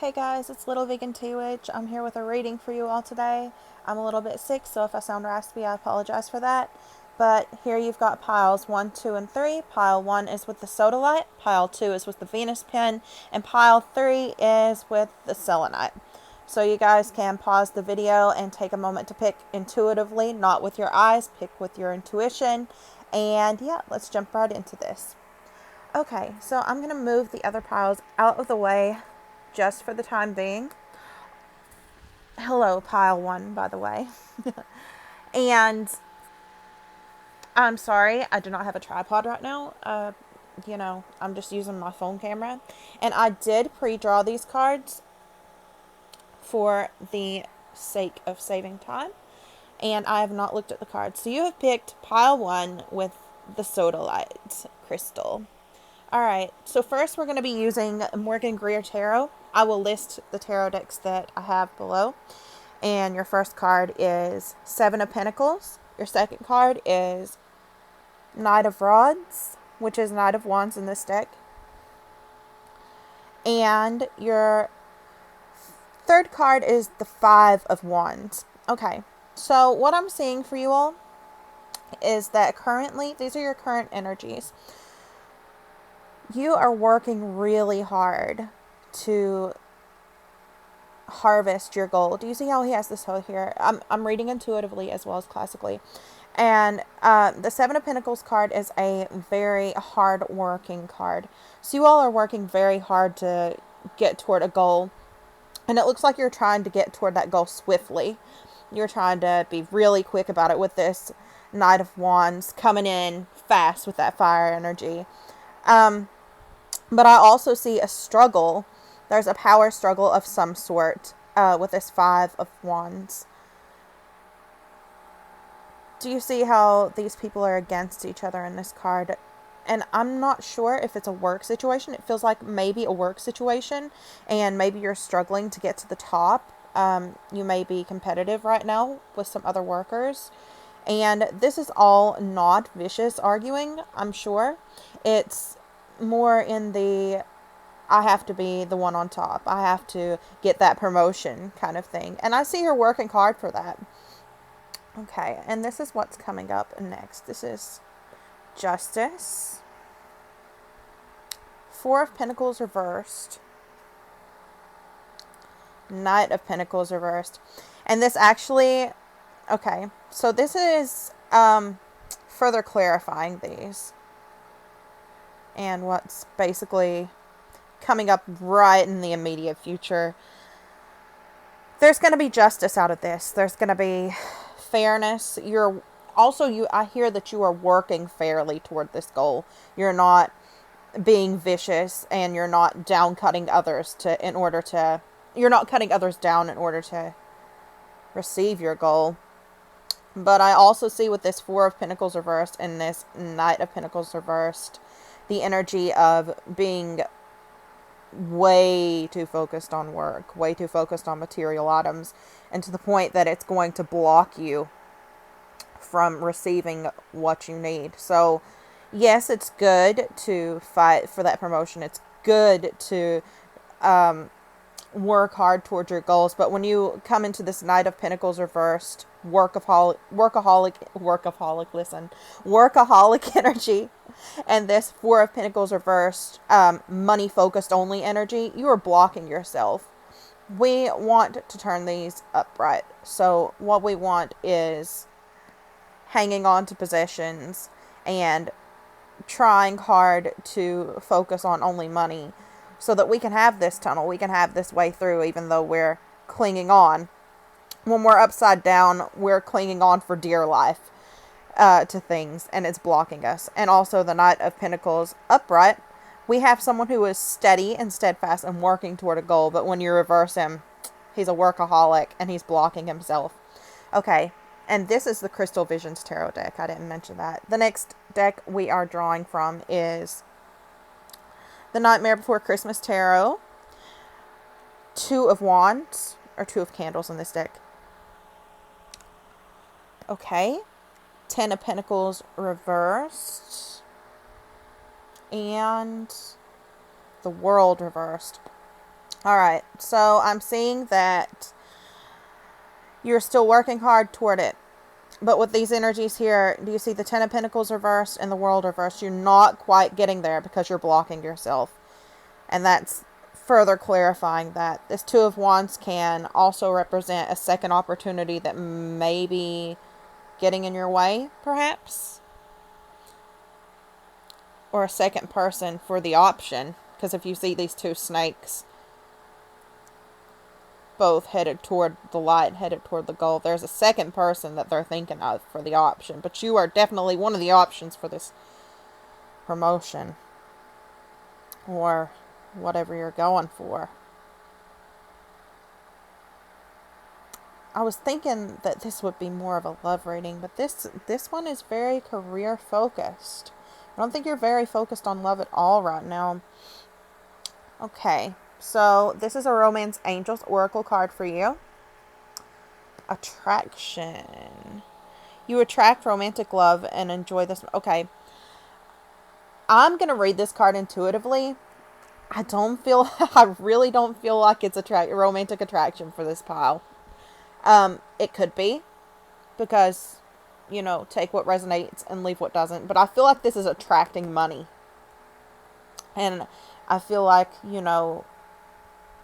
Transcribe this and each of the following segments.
Hey guys, it's Little Vegan Tea Witch. I'm here with a reading for you all today. I'm a little bit sick, so if I sound raspy, I apologize for that. But here you've got piles 1, 2, and 3. Pile 1 is with the sodalite, pile 2 is with the Venus pen, and pile 3 is with the selenite. So you guys can pause the video and take a moment to pick intuitively, not with your eyes, pick with your intuition. And yeah, let's jump right into this. Okay, so I'm going to move the other piles out of the way just for the time being. Hello, pile 1, by the way. And I'm sorry, I do not have a tripod right now. I'm just using my phone camera. And I did pre-draw these cards for the sake of saving time. And I have not looked at the cards. So you have picked pile 1 with the sodalite crystal. Alright, so first we're going to be using Morgan Greer Tarot. I will list the tarot decks that I have below. And your first card is Seven of Pentacles. Your second card is Knight of Rods, which is Knight of Wands in this deck. And your third card is the Five of Wands. Okay, so what I'm seeing for you all is that currently, these are your current energies. You are working really hard to harvest your goal. Do you see how he has this hoe here? I'm reading intuitively as well as classically. And the Seven of Pentacles card is a very hard working card. So you all are working very hard to get toward a goal. And it looks like you're trying to get toward that goal swiftly. You're trying to be really quick about it with this Knight of Wands coming in fast with that fire energy. But I also see a struggle. There's a power struggle of some sort with this Five of Wands. Do you see how these people are against each other in this card? And I'm not sure if it's a work situation. It feels like maybe a work situation, and maybe you're struggling to get to the top. You may be competitive right now with some other workers. And this is all not vicious arguing, I'm sure. It's more in the I have to be the one on top. I have to get that promotion kind of thing. And I see her working hard for that. Okay, and this is what's coming up next. This is Justice. Four of Pentacles reversed. Knight of Pentacles reversed. And this actually, okay, so this is further clarifying these. And what's basically coming up right in the immediate future. There's going to be justice out of this. There's going to be fairness. I hear that you are working fairly toward this goal. You're not being vicious, and you're not cutting others you're not cutting others down in order to receive your goal. But I also see with this Four of Pentacles reversed and this Knight of Pentacles reversed, the energy of being way too focused on work, way too focused on material items, and to the point that it's going to block you from receiving what you need. So, yes, it's good to fight for that promotion. It's good to work hard towards your goals. But when you come into this Knight of Pentacles reversed, workaholic energy, and this Four of Pentacles reversed, money focused only energy, you are blocking yourself. We want to turn these upright. So what we want is hanging on to possessions and trying hard to focus on only money so that we can have this tunnel, we can have this way through, even though we're clinging on. When we're upside down, we're clinging on for dear life to things, and it's blocking us. And also the Knight of Pentacles upright, we have someone who is steady and steadfast and working toward a goal, but when you reverse him, he's a workaholic and he's blocking himself. Okay, and this is the Crystal Visions Tarot deck. I didn't mention that. The next deck we are drawing from is the Nightmare Before Christmas Tarot. Two of Wands, or Two of Candles in this deck. Okay. Ten of Pentacles reversed. And the World reversed. All right. So I'm seeing that you're still working hard toward it. But with these energies here, do you see the Ten of Pentacles reversed and the World reversed? You're not quite getting there because you're blocking yourself. And that's further clarifying that this Two of Wands can also represent a second opportunity that may be getting in your way, perhaps. Or a second person for the option. Because if you see these two snakes both headed toward the light, headed toward the goal, there's a second person that they're thinking of for the option. But you are definitely one of the options for this promotion. Or whatever you're going for. I was thinking that this would be more of a love reading, but this one is very career focused. I don't think you're very focused on love at all right now. Okay, so this is a Romance Angels Oracle card for you. Attraction. You attract romantic love and enjoy this. Okay, I'm going to read this card intuitively. I really don't feel like it's romantic attraction for this pile. It could be, because, take what resonates and leave what doesn't. But I feel like this is attracting money. And I feel like,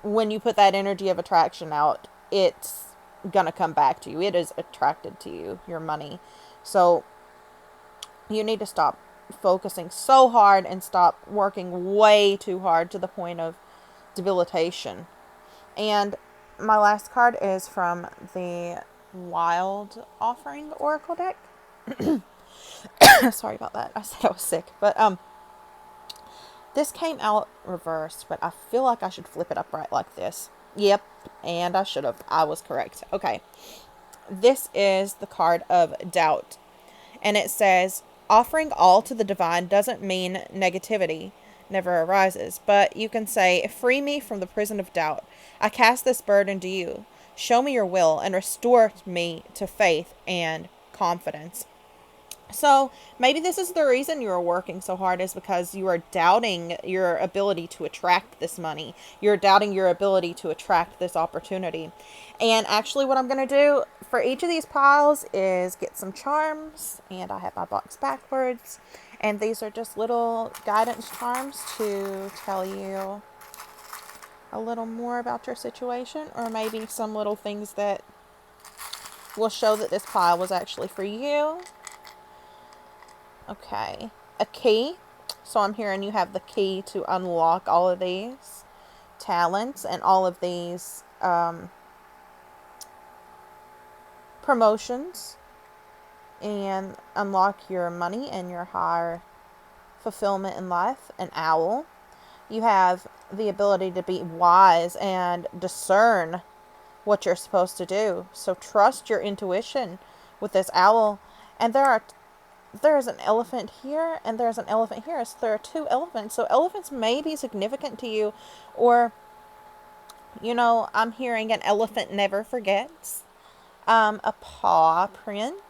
when you put that energy of attraction out, it's going to come back to you. It is attracted to you, your money. So you need to stop focusing so hard and stop working way too hard to the point of debilitation. And my last card is from the Wild Offering Oracle deck. Sorry about that. I said I was sick. But this came out reversed, but I feel like I should flip it upright like this. Yep, and I should have. I was correct. Okay. This is the card of Doubt. And it says, offering all to the divine doesn't mean negativity never arises, but you can say, free me from the prison of doubt. I cast this burden to you. Show me your will and restore me to faith and confidence. So maybe this is the reason you are working so hard, is because you are doubting your ability to attract this money. You're doubting your ability to attract this opportunity. And actually what I'm going to do for each of these piles is get some charms. And I have my box backwards. And these are just little guidance charms to tell you a little more about your situation. Or maybe some little things that will show that this pile was actually for you. Okay, a key. So I'm hearing you have the key to unlock all of these talents and all of these promotions, and unlock your money and your higher fulfillment in life. An owl. You have the ability to be wise and discern what you're supposed to do. So trust your intuition with this owl. And there's an elephant here and there's an elephant here. So there are two elephants. So elephants may be significant to you. Or, I'm hearing an elephant never forgets. A paw print.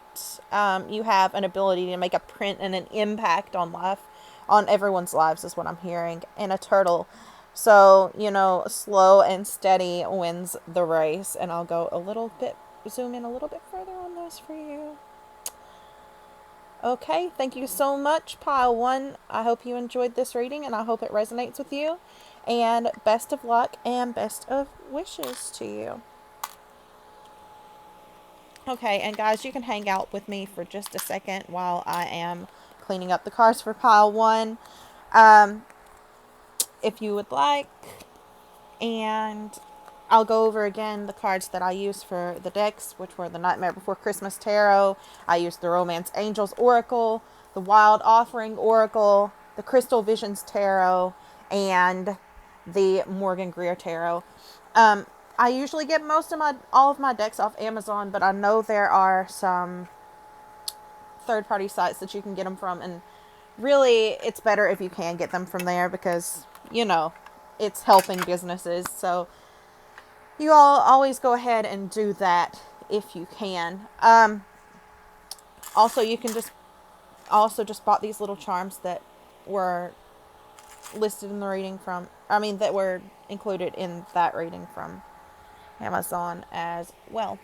You have an ability to make a print and an impact on everyone's lives is what I'm hearing. And a turtle. So, slow and steady wins the race. And I'll zoom in a little bit further on those for you. Okay, thank you so much, Pile 1. I hope you enjoyed this reading, and I hope it resonates with you. And best of luck and best of wishes to you. Okay, and guys, you can hang out with me for just a second while I am cleaning up the cards for Pile 1. If you would like. And I'll go over again the cards that I used for the decks, which were the Nightmare Before Christmas Tarot. I used the Romance Angels Oracle, the Wild Offering Oracle, the Crystal Visions Tarot, and the Morgan Greer Tarot. I usually get all of my decks off Amazon, but I know there are some third-party sites that you can get them from, and really, it's better if you can get them from there because, it's helping businesses. So you all always go ahead and do that if you can. Also, you can just bought these little charms that were listed in the reading from, that were included in that reading from Amazon as well.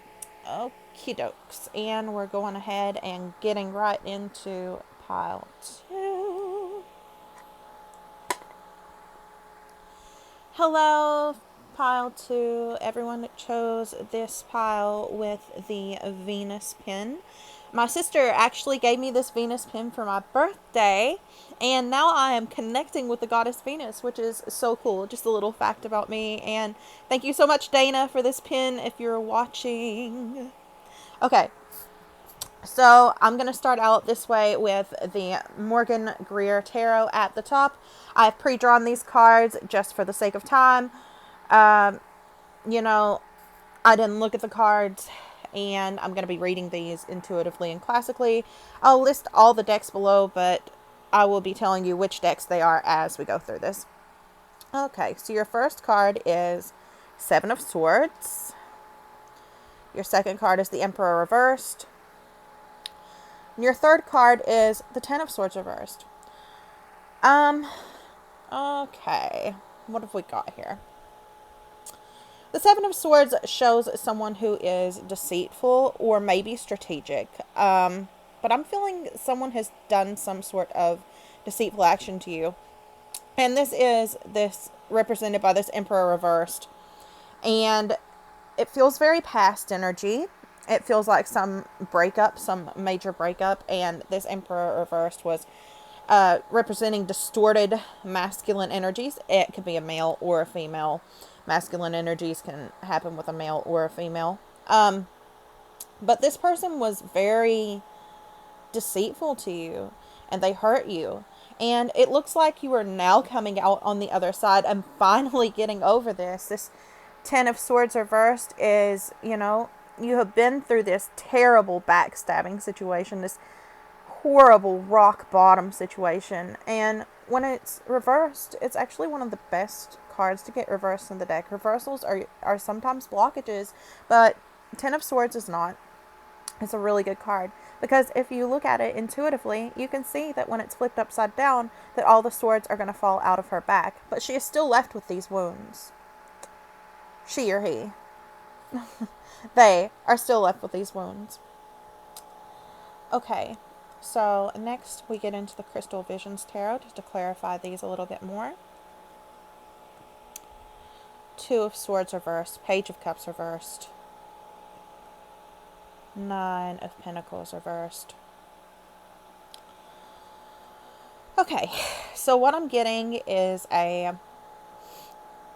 Okie dokes. And we're going ahead and getting right into pile 2. Hello, pile 2. Everyone that chose this pile with the Venus pin. My sister actually gave me this Venus pin for my birthday, and now I am connecting with the goddess Venus, which is so cool. Just a little fact about me. And thank you so much, Dana, for this pin if you're watching. Okay, so I'm going to start out this way with the Morgan Greer Tarot at the top. I've pre-drawn these cards just for the sake of time. You know, I didn't look at the cards, and I'm going to be reading these intuitively and classically. I'll list all the decks below, but I will be telling you which decks they are as we go through this. Okay, so your first card is Seven of Swords. Your second card is the Emperor reversed. And your third card is the Ten of Swords reversed. Okay, what have we got here? The Seven of Swords shows someone who is deceitful or maybe strategic. But I'm feeling someone has done some sort of deceitful action to you. And this is represented by this Emperor reversed. And it feels very past energy. It feels like some breakup, some major breakup. And this Emperor reversed was representing distorted masculine energies. It could be a male or a female. Masculine energies can happen with a male or a female. But this person was very deceitful to you, and they hurt you. And it looks like you are now coming out on the other side and finally getting over this. This Ten of Swords reversed is, you have been through this terrible backstabbing situation, this horrible rock bottom situation. And when it's reversed, it's actually one of the best cards to get reversed in the deck. Reversals are sometimes blockages, but Ten of Swords is not. It's a really good card because if you look at it intuitively, you can see that when it's flipped upside down, that all the swords are going to fall out of her back, but she is still left with these wounds. She or he. They are still left with these wounds. Okay, so next we get into the Crystal Visions Tarot just to clarify these a little bit more. Two of Swords reversed, Page of Cups reversed, Nine of Pentacles reversed. Okay, so what I'm getting is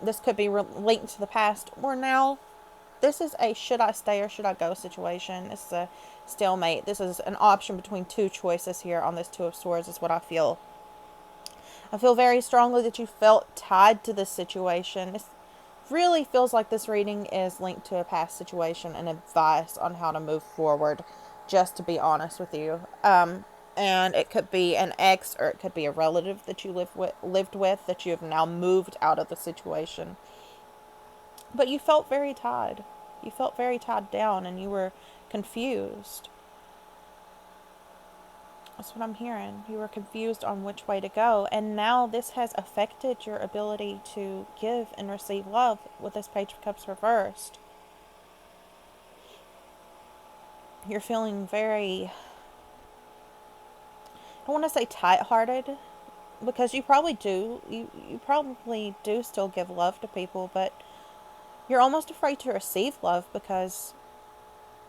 this could be linked to the past or now. This is a should I stay or should I go situation. This is a stalemate. This is an option between two choices here on this Two of Swords is what I feel. I feel very strongly that you felt tied to this situation. It really feels like this reading is linked to a past situation and advice on how to move forward, just to be honest with you. And it could be an ex or it could be a relative that you lived with that you have now moved out of the situation. But you felt very tied. You felt very tied down and you were confused. That's what I'm hearing. You were confused on which way to go. And now this has affected your ability to give and receive love with this Page of Cups reversed. You're feeling very, I don't want to say tight-hearted, because you probably do. You probably do still give love to people, but you're almost afraid to receive love because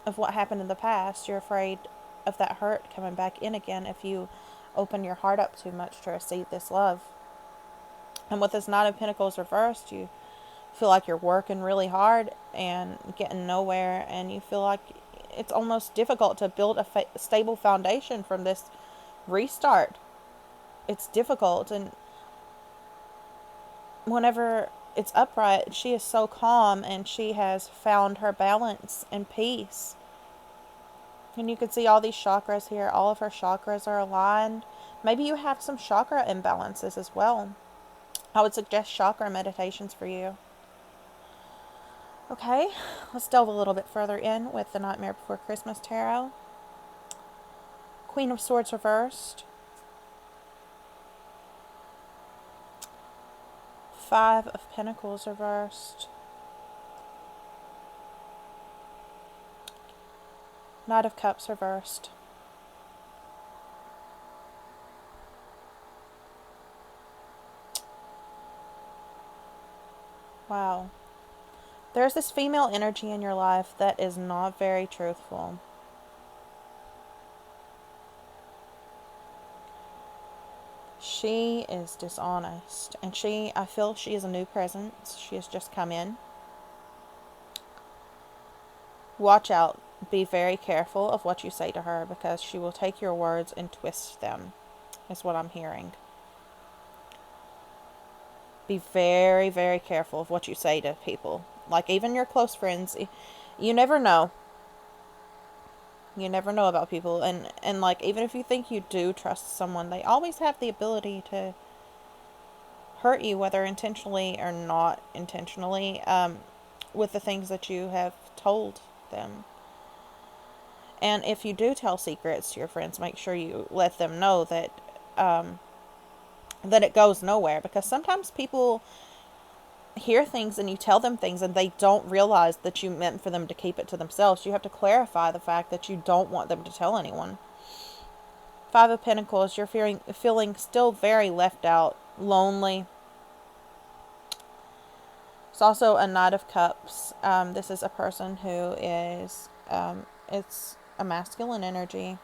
of what happened in the past. You're afraid of that hurt coming back in again if you open your heart up too much to receive this love. And with this Knight of Pentacles reversed, you feel like you're working really hard and getting nowhere, and you feel like it's almost difficult to build a stable foundation from this restart. It's difficult, and whenever it's upright, she is so calm and she has found her balance and peace. And you can see all these chakras here. All of her chakras are aligned. Maybe you have some chakra imbalances as well. I would suggest chakra meditations for you. Okay, let's delve a little bit further in with the Nightmare Before Christmas Tarot. Queen of Swords reversed. Five of Pentacles reversed. Knight of Cups reversed. Wow. There's this female energy in your life that is not very truthful. She is dishonest. And I feel she is a new presence. She has just come in. Watch out. Be very careful of what you say to her, because she will take your words and twist them, is what I'm hearing. Be very, very careful of what you say to people. Like, even your close friends. You never know. You never know about people. And like, even if you think you do trust someone, they always have the ability to hurt you, whether intentionally or not intentionally, with the things that you have told them. And if you do tell secrets to your friends, make sure you let them know that that it goes nowhere. Because sometimes people hear things and you tell them things and they don't realize that you meant for them to keep it to themselves. You have to clarify the fact that you don't want them to tell anyone. Five of Pentacles, you're feeling still very left out, lonely. It's also a Knight of Cups. This is a person who is, it's a masculine energy.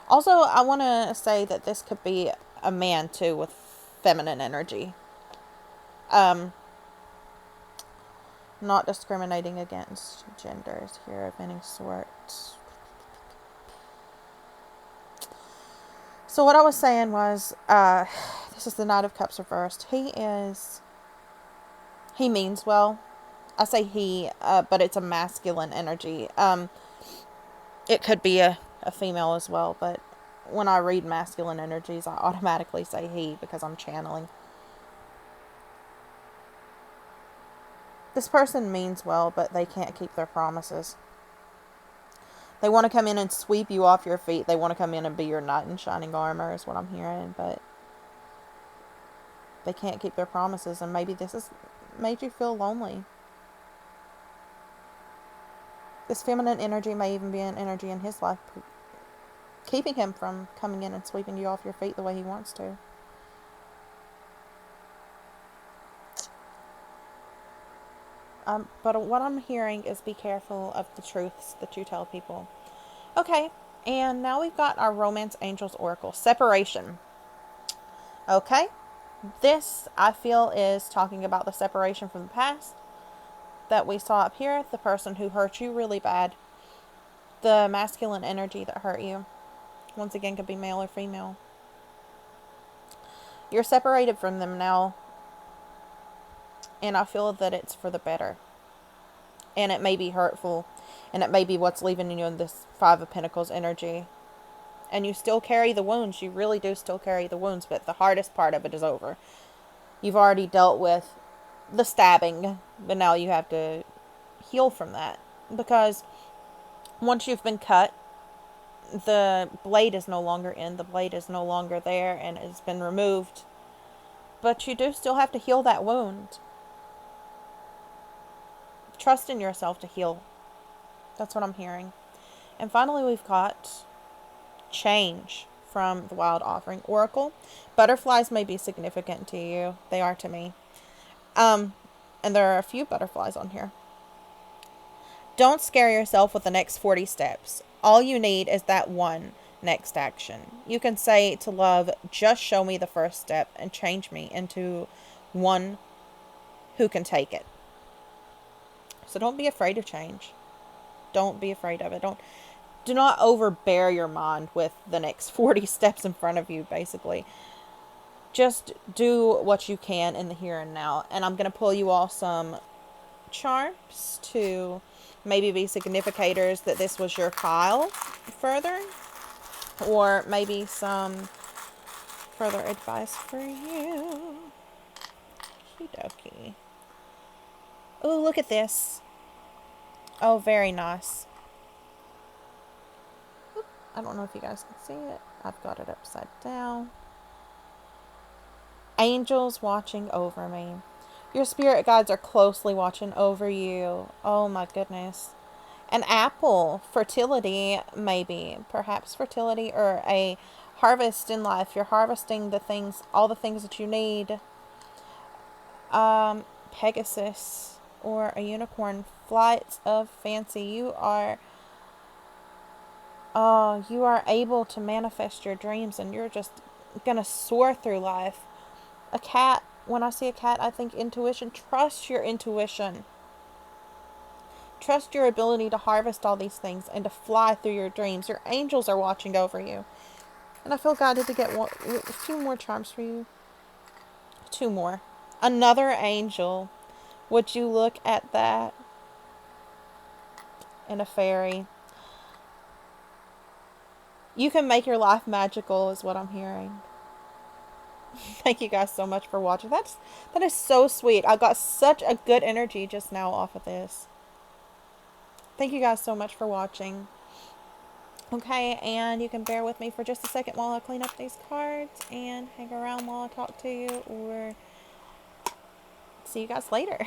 Also, I want to say that this could be a man too with feminine energy. Not discriminating against genders here of any sort. So what I was saying was, this is the Knight of Cups reversed. He means well. I say he, but it's a masculine energy. It could be a female as well, but when I read masculine energies, I automatically say he because I'm channeling. This person means well, but they can't keep their promises. They want to come in and sweep you off your feet. They want to come in and be your knight in shining armor, is what I'm hearing, but they can't keep their promises, and maybe this has made you feel lonely. This feminine energy may even be an energy in his life, keeping him from coming in and sweeping you off your feet the way he wants to. But what I'm hearing is be careful of the truths that you tell people. Okay, and now we've got our Romance Angels Oracle. Separation. Okay, this, I feel, is talking about the separation from the past that we saw up here. The person who hurt you really bad. The masculine energy that hurt you. Once again, could be male or female. You're separated from them now. And I feel that it's for the better. And it may be hurtful. And it may be what's leaving you in this Five of Pentacles energy. And you still carry the wounds. You really do still carry the wounds. But the hardest part of it is over. You've already dealt with the stabbing. But now you have to heal from that. Because once you've been cut, the blade is no longer in. The blade is no longer there. And it's been removed. But you do still have to heal that wound. Trust in yourself to heal. That's what I'm hearing. And finally, we've got change from the Wild Offering Oracle. Butterflies may be significant to you. They are to me. And there are a few butterflies on here. Don't scare yourself with the next 40 steps. All you need is that one next action. You can say to love, just show me the first step and change me into one who can take it. So don't be afraid of change. Don't be afraid of it. Do not overbear your mind with the next 40 steps in front of you, basically. Just do what you can in the here and now. And I'm going to pull you all some charms to maybe be significators that this was your pile further. Or maybe some further advice for you. Okie-dokie. Oh, look at this. Oh, very nice. I don't know if you guys can see it. I've got it upside down. Angels watching over me. Your spirit guides are closely watching over you. Oh my goodness. An apple, fertility, maybe. Perhaps fertility or a harvest in life. You're harvesting the things, all the things that you need. Pegasus or a unicorn. Flights of fancy. You are able to manifest your dreams and you're just gonna soar through life. A cat, when I see a cat, I think intuition. Trust your intuition. Trust your ability to harvest all these things and to fly through your dreams. Your angels are watching over you. And I feel guided to get a few more charms for you. Two more. Another angel. Would you look at that? And a fairy. You can make your life magical is what I'm hearing. Thank you guys so much for watching. That is so sweet. I got such a good energy just now off of this. Thank you guys so much for watching. Okay, and you can bear with me for just a second while I clean up these cards and hang around while I talk to you, or see you guys later.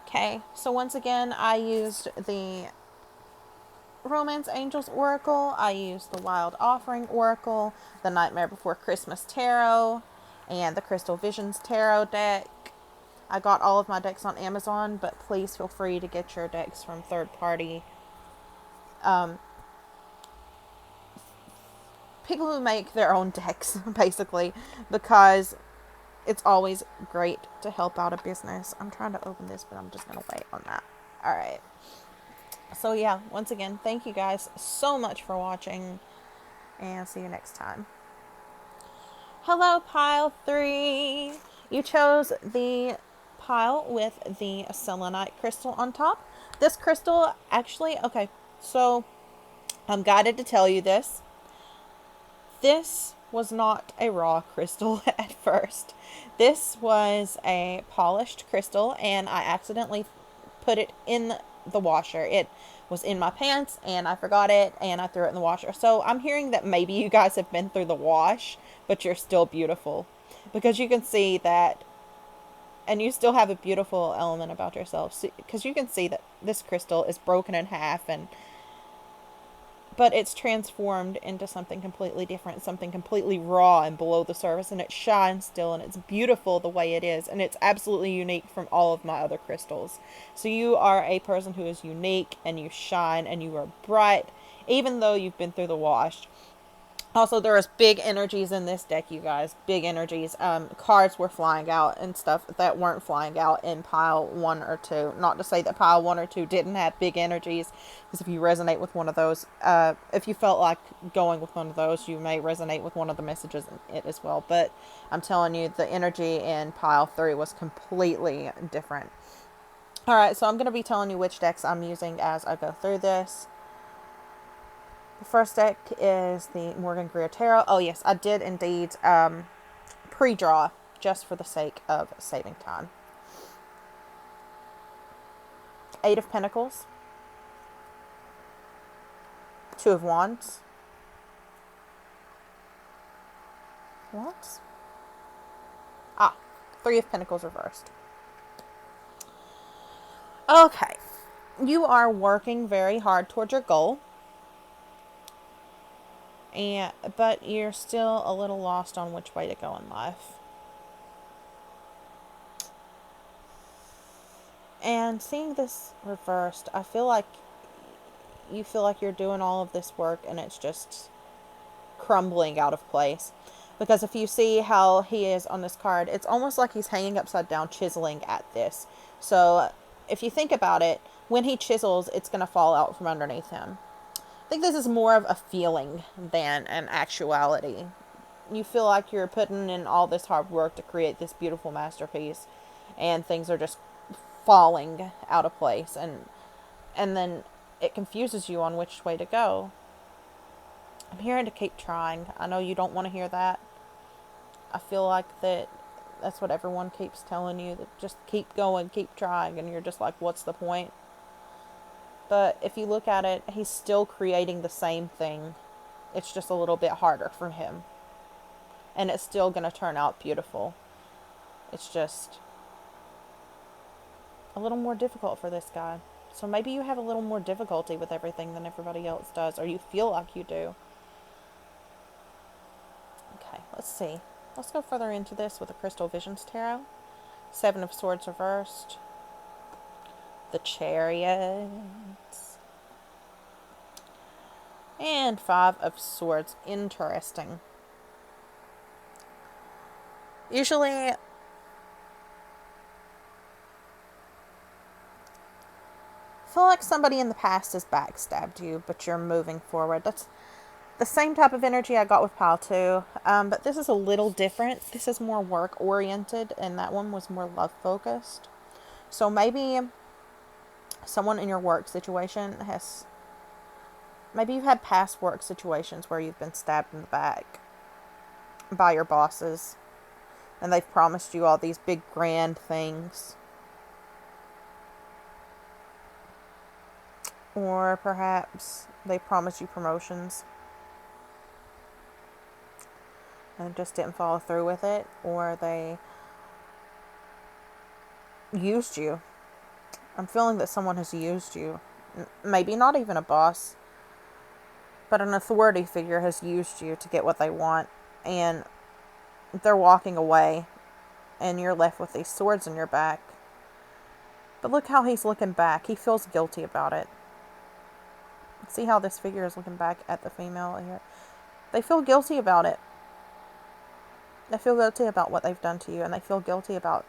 Okay, so once again, I used the Romance Angels Oracle, I used the Wild Offering Oracle, the Nightmare Before Christmas Tarot, and the Crystal Visions Tarot deck. I got all of my decks on Amazon, but please feel free to get your decks from third-party people who make their own decks, basically, because it's always great to help out a business. I'm trying to open this, but I'm just going to wait on that. All right. So, yeah, once again, thank you guys so much for watching, and see you next time. Hello, pile 3. You chose the pile with the selenite crystal on top. This crystal, actually, okay, so I'm guided to tell you this. This was not a raw crystal at first. This was a polished crystal, and I accidentally put it in the washer. It was in my pants, and I forgot it, and I threw it in the washer. So I'm hearing that maybe you guys have been through the wash, but you're still beautiful. Because you can see that, and you still have a beautiful element about yourself. Because you can see that this crystal is broken in half, but it's transformed into something completely different, something completely raw and below the surface, and it shines still, and it's beautiful the way it is, and it's absolutely unique from all of my other crystals. So you are a person who is unique, and you shine, and you are bright, even though you've been through the wash. Also, there was big energies in this deck, you guys. Big energies. Cards were flying out and stuff that weren't flying out in pile 1 or 2. Not to say that pile 1 or 2 didn't have big energies, because if you resonate with one of those, if you felt like going with one of those, you may resonate with one of the messages in it as well. But I'm telling you, the energy in pile 3 was completely different. Alright, so I'm going to be telling you which decks I'm using as I go through this. The first deck is the Morgan Greer Tarot. Oh, yes, I did indeed pre-draw just for the sake of saving time. 8 of Pentacles. 2 of Wands. What? 3 of Pentacles reversed. Okay. You are working very hard towards your goal. But you're still a little lost on which way to go in life. And seeing this reversed, I feel like you feel like you're doing all of this work and it's just crumbling out of place. Because if you see how he is on this card, it's almost like he's hanging upside down, chiseling at this. So if you think about it, when he chisels, it's going to fall out from underneath him. I think this is more of a feeling than an actuality. You feel like you're putting in all this hard work to create this beautiful masterpiece, and things are just falling out of place, and then it confuses you on which way to go. I'm hearing to keep trying. I know you don't want to hear that. I feel like that's what everyone keeps telling you, that just keep going, keep trying, and you're just like, what's the point? But if you look at it, he's still creating the same thing. It's just a little bit harder for him. and it's still going to turn out beautiful. It's just a little more difficult for this guy. So maybe you have a little more difficulty with everything than everybody else does, or you feel like you do. Okay, let's see. Let's go further into this with the Crystal Visions Tarot. Seven of Swords reversed. The Chariot. And Five of Swords. Interesting. Usually, I feel like somebody in the past has backstabbed you, but you're moving forward. That's the same type of energy I got with Pile 2, but this is a little different. This is more work-oriented, and that one was more love-focused. So maybe someone in your work situation has... Maybe you've had past work situations where you've been stabbed in the back by your bosses, and they've promised you all these big, grand things. Or perhaps they promised you promotions and just didn't follow through with it, or they used you. I'm feeling that someone has used you. Maybe not even a boss, but an authority figure has used you to get what they want, and they're walking away, and you're left with these swords in your back. But look how he's looking back. He feels guilty about it. See how this figure is looking back at the female here? They feel guilty about it. They feel guilty about what they've done to you, and they feel guilty about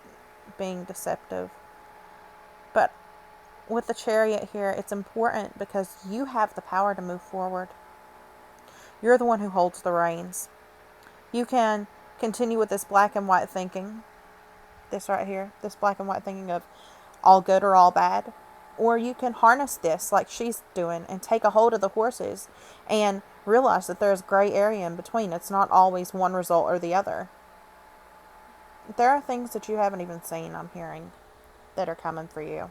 being deceptive. But with the Chariot here, it's important because you have the power to move forward. You're the one who holds the reins. You can continue with this black and white thinking. This right here. This black and white thinking of all good or all bad. Or you can harness this like she's doing and take a hold of the horses and realize that there's gray area in between. It's not always one result or the other. There are things that you haven't even seen, I'm hearing, that are coming for you.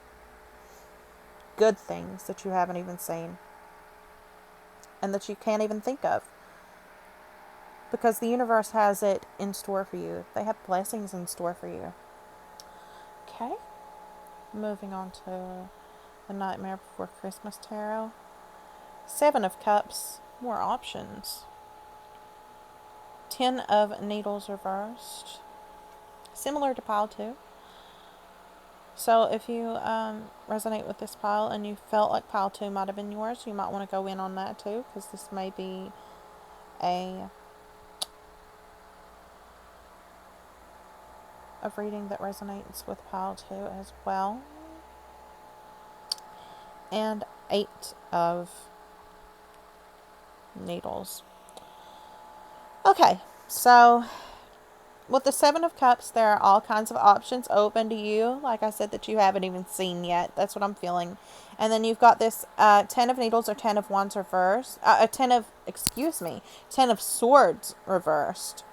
Good things that you haven't even seen. And that you can't even think of. Because the universe has it in store for you. They have blessings in store for you. Okay. Moving on to the Nightmare Before Christmas Tarot. Seven of Cups. More options. 10 of Needles reversed. Similar to Pile 2. So if you resonate with this pile and you felt like Pile 2 might have been yours, you might want to go in on that too, because this may be a reading that resonates with Pile 2 as well. And 8 of Needles. Okay, so with the Seven of Cups, there are all kinds of options open to you, like I said, that you haven't even seen yet. That's what I'm feeling. And then you've got this 10 of Needles or 10 of Wands reversed. 10 of Swords reversed.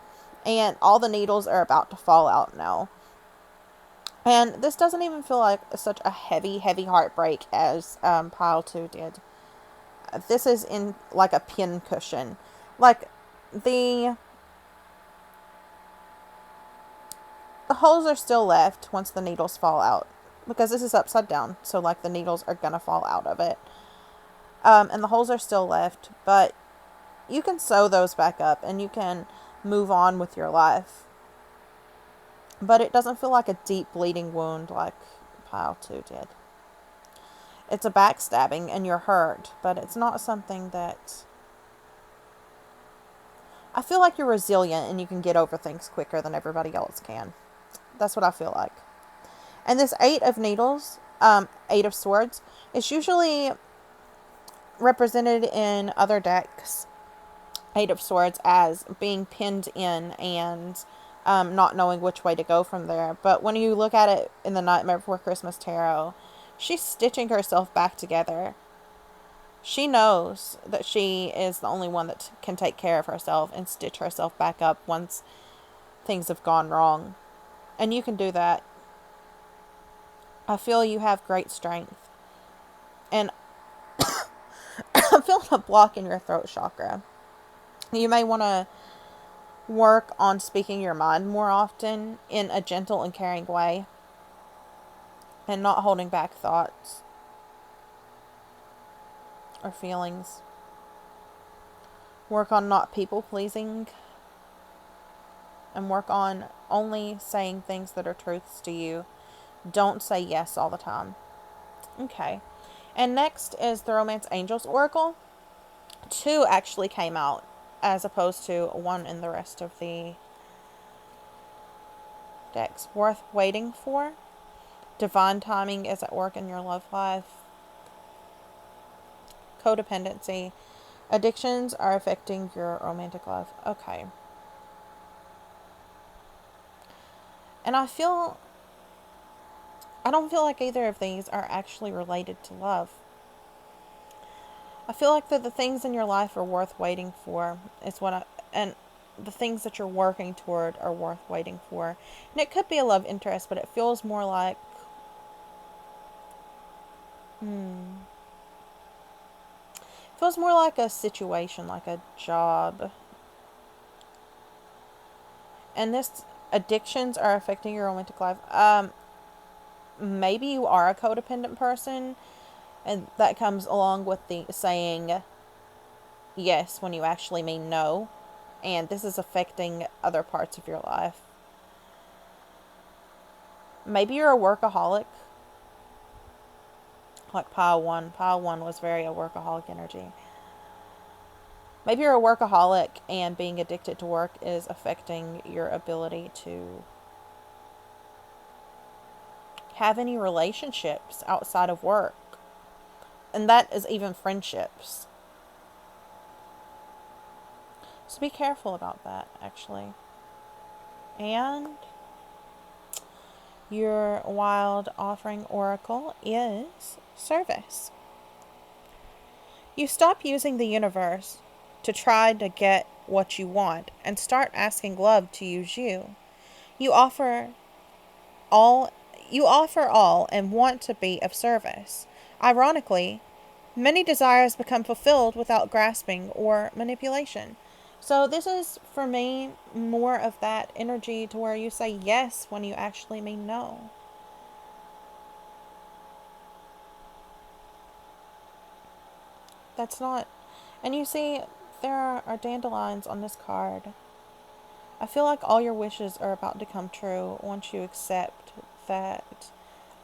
And all the needles are about to fall out now. And this doesn't even feel like such a heavy, heavy heartbreak as Pile 2 did. This is in like a pin cushion. Like the holes are still left once the needles fall out. Because this is upside down. So like the needles are going to fall out of it. And the holes are still left. But you can sew those back up. And you can move on with your life. But it doesn't feel like a deep bleeding wound like Pile 2 did. It's a backstabbing and you're hurt. But it's not something that... I feel like you're resilient and you can get over things quicker than everybody else can. That's what I feel like. And this 8 of Needles, 8 of Swords, is usually represented in other decks, 8 of Swords, as being pinned in and not knowing which way to go from there. But when you look at it in the Nightmare Before Christmas Tarot, she's stitching herself back together. She knows that she is the only one that can take care of herself and stitch herself back up once things have gone wrong. And you can do that. I feel you have great strength. And I'm feeling a block in your throat chakra. You may want to Work on speaking your mind more often in a gentle and caring way and not holding back thoughts or feelings. Work on not people pleasing and work on only saying things that are truths to you. Don't say yes all the time. Okay. And next is the Romance Angels Oracle. 2 actually came out as opposed to 1 in the rest of the decks. Worth waiting for. Divine timing is at work in your love life. Codependency. Addictions are affecting your romantic life. Okay. And I don't feel like either of these are actually related to love. I feel like that the things in your life are worth waiting for and the things that you're working toward are worth waiting for. And it could be a love interest, but it feels more like feels more like a situation, like a job. And this addictions are affecting your romantic life. Maybe you are a codependent person, and that comes along with the saying yes when you actually mean no. And this is affecting other parts of your life. Maybe you're a workaholic. Like pile 1. Pile 1 was very a workaholic energy. Maybe you're a workaholic and being addicted to work is affecting your ability to have any relationships outside of work. And that is even friendships. So be careful about that, actually. And your wild offering oracle is service. You stop using the universe to try to get what you want and start asking love to use you. You offer all and want to be of service. Ironically, many desires become fulfilled without grasping or manipulation. So this is, for me, more of that energy to where you say yes when you actually mean no. That's not... And you see, there are dandelions on this card. I feel like all your wishes are about to come true once you accept that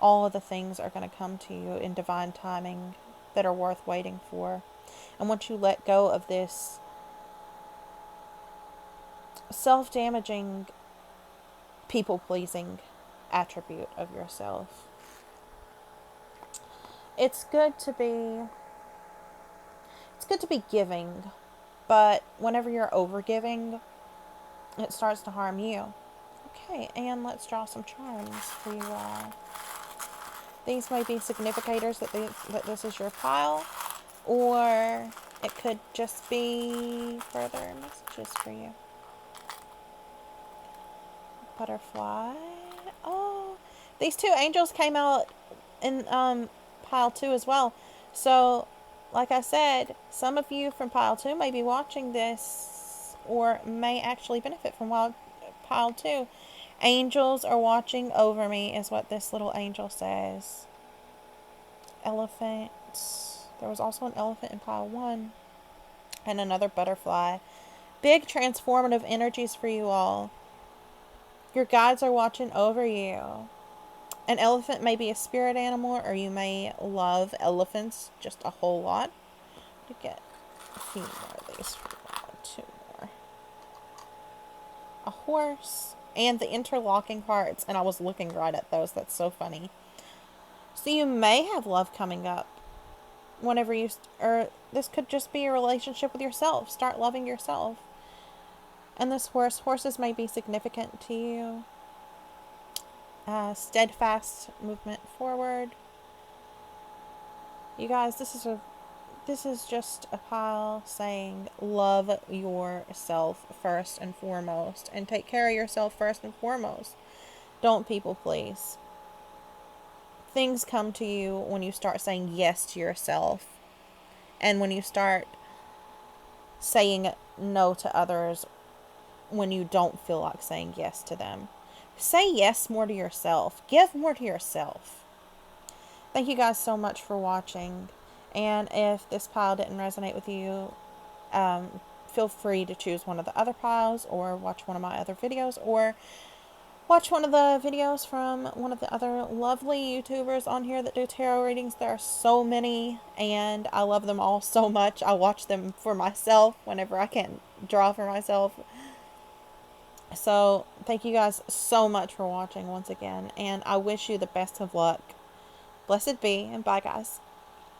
all of the things are going to come to you in divine timing that are worth waiting for. And once you let go of this self-damaging, people-pleasing attribute of yourself. It's good to be giving, but whenever you're over-giving, it starts to harm you. Okay, and let's draw some charms for you all. These may be significators that this is your pile, or it could just be further messages for you. Butterfly. Oh, these 2 angels came out in pile 2 as well. So, like I said, some of you from pile 2 may be watching this or may actually benefit from pile 2. Angels are watching over me is what this little angel says. Elephant. There was also an elephant in pile 1 and another butterfly. Big transformative energies for you all. Your guides are watching over you. An elephant may be a spirit animal, or you may love elephants just a whole lot. To get a few more of these. 2 more. A horse. And the interlocking cards. And I was looking right at those. That's so funny. So you may have love coming up. Whenever you... Or this could just be a relationship with yourself. Start loving yourself. And this horses may be significant to you. Steadfast movement forward. You guys, this is just a pile saying love yourself first and foremost, and take care of yourself first and foremost. Don't people please. Things come to you when you start saying yes to yourself, and when you start saying no to others when you don't feel like saying yes to them. Say yes more to yourself. Give more to yourself. Thank you guys so much for watching. And if this pile didn't resonate with you, feel free to choose one of the other piles, or watch one of my other videos, or watch one of the videos from one of the other lovely YouTubers on here that do tarot readings. There are so many, and I love them all so much. I watch them for myself whenever I can't draw for myself. So, thank you guys so much for watching once again, and I wish you the best of luck. Blessed be, and bye, guys.